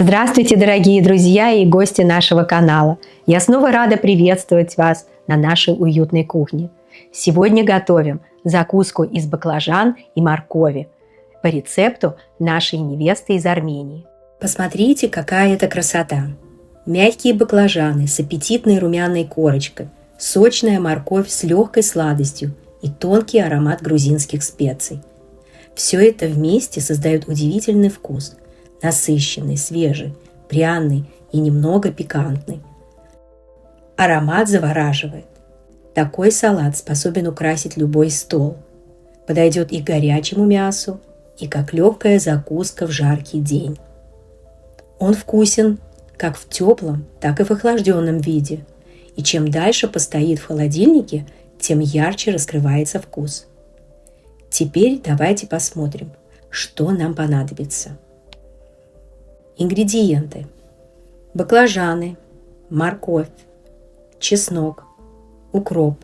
Здравствуйте, дорогие друзья и гости нашего канала! Я снова рада приветствовать вас на нашей уютной кухне. Сегодня готовим закуску из баклажан и моркови по рецепту нашей невесты из Армении. Посмотрите, какая это красота! Мягкие баклажаны с аппетитной румяной корочкой, сочная морковь с легкой сладостью и тонкий аромат грузинских специй. Все это вместе создает удивительный вкус – насыщенный, свежий, пряный и немного пикантный. Аромат завораживает. Такой салат способен украсить любой стол. Подойдет и к горячему мясу, и как легкая закуска в жаркий день. Он вкусен как в теплом, так и в охлажденном виде. И чем дальше постоит в холодильнике, тем ярче раскрывается вкус. Теперь давайте посмотрим, что нам понадобится. Ингредиенты: баклажаны, морковь, чеснок, укроп,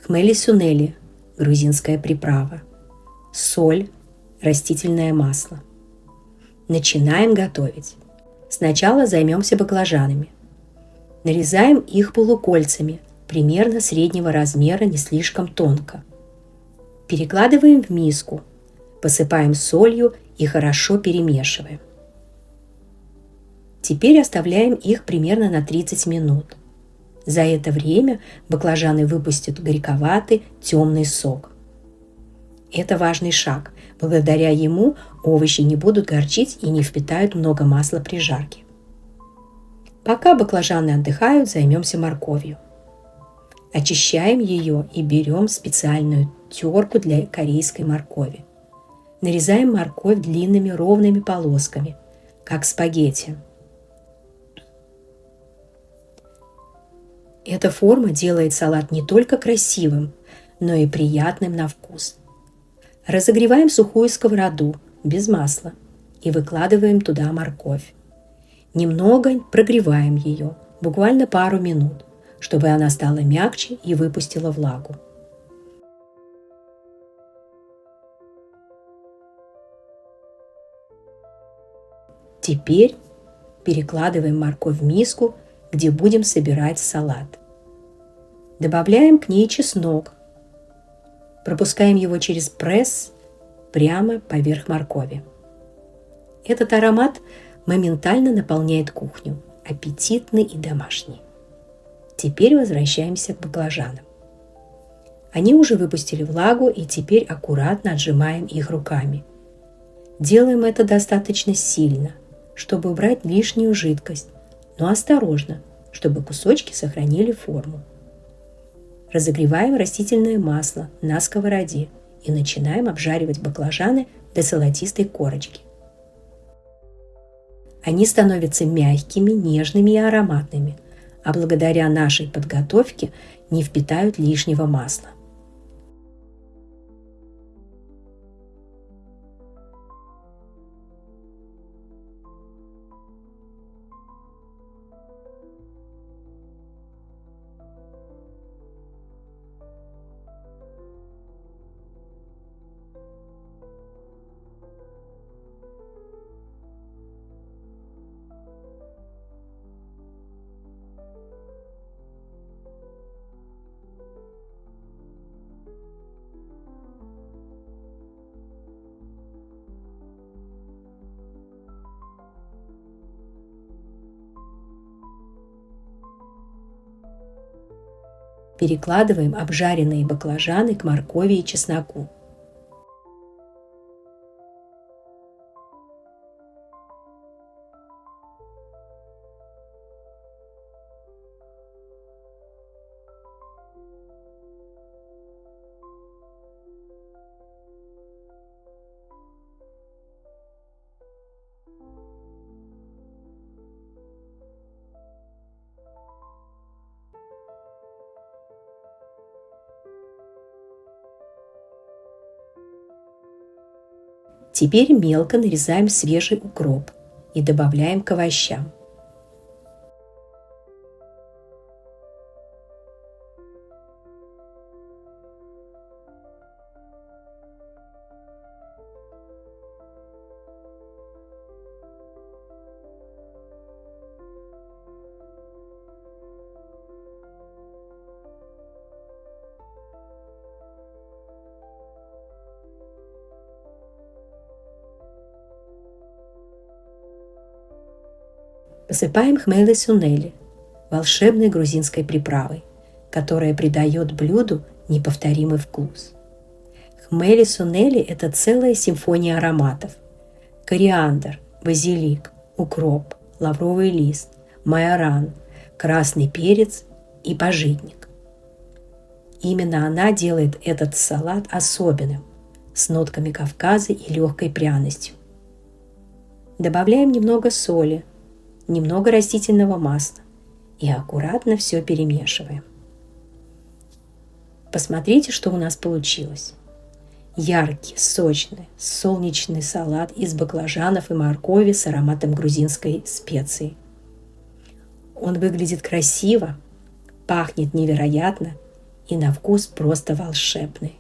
хмели-сунели, грузинская приправа, соль, растительное масло. Начинаем готовить. Сначала займемся баклажанами. Нарезаем их полукольцами, примерно среднего размера, не слишком тонко. Перекладываем в миску, посыпаем солью и хорошо перемешиваем. Теперь оставляем их примерно на 30 минут. За это время баклажаны выпустят горьковатый темный сок. Это важный шаг. Благодаря ему овощи не будут горчить и не впитают много масла при жарке. Пока баклажаны отдыхают, займемся морковью. Очищаем ее и берем специальную терку для корейской моркови. Нарезаем морковь длинными ровными полосками, как спагетти. Эта форма делает салат не только красивым, но и приятным на вкус. Разогреваем сухую сковороду без масла и выкладываем туда морковь. Немного прогреваем ее, буквально пару минут, чтобы она стала мягче и выпустила влагу. Теперь перекладываем морковь в миску, где будем собирать салат. Добавляем к ней чеснок. Пропускаем его через пресс прямо поверх моркови. Этот аромат моментально наполняет кухню, аппетитный и домашний. Теперь возвращаемся к баклажанам. Они уже выпустили влагу, и теперь аккуратно отжимаем их руками. Делаем это достаточно сильно, чтобы убрать лишнюю жидкость, но осторожно, чтобы кусочки сохранили форму. Разогреваем растительное масло на сковороде и начинаем обжаривать баклажаны до золотистой корочки. Они становятся мягкими, нежными и ароматными, а благодаря нашей подготовке не впитают лишнего масла. Перекладываем обжаренные баклажаны к моркови и чесноку. Теперь мелко нарезаем свежий укроп и добавляем к овощам. Посыпаем хмели-сунели, волшебной грузинской приправой, которая придает блюду неповторимый вкус. Хмели-сунели – это целая симфония ароматов. Кориандр, базилик, укроп, лавровый лист, майоран, красный перец и пажитник. Именно она делает этот салат особенным, с нотками Кавказа и легкой пряностью. Добавляем немного соли, немного растительного масла и аккуратно все перемешиваем. Посмотрите, что у нас получилось. Яркий, сочный, солнечный салат из баклажанов и моркови с ароматом грузинской специи. Он выглядит красиво, пахнет невероятно и на вкус просто волшебный.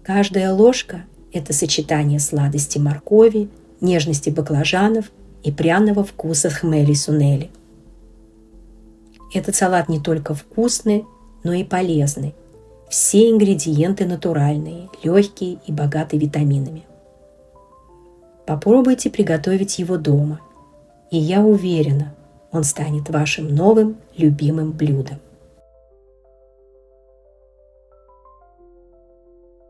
Каждая ложка – это сочетание сладости моркови, нежности баклажанов и пряного вкуса хмели-сунели. Этот салат не только вкусный, но и полезный. Все ингредиенты натуральные, легкие и богатые витаминами. Попробуйте приготовить его дома, и я уверена, он станет вашим новым любимым блюдом.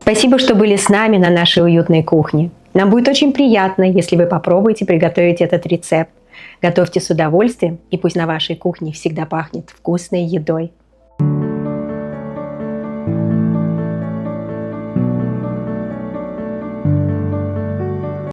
Спасибо, что были с нами на нашей уютной кухне. Нам будет очень приятно, если вы попробуете приготовить этот рецепт. Готовьте с удовольствием, и пусть на вашей кухне всегда пахнет вкусной едой.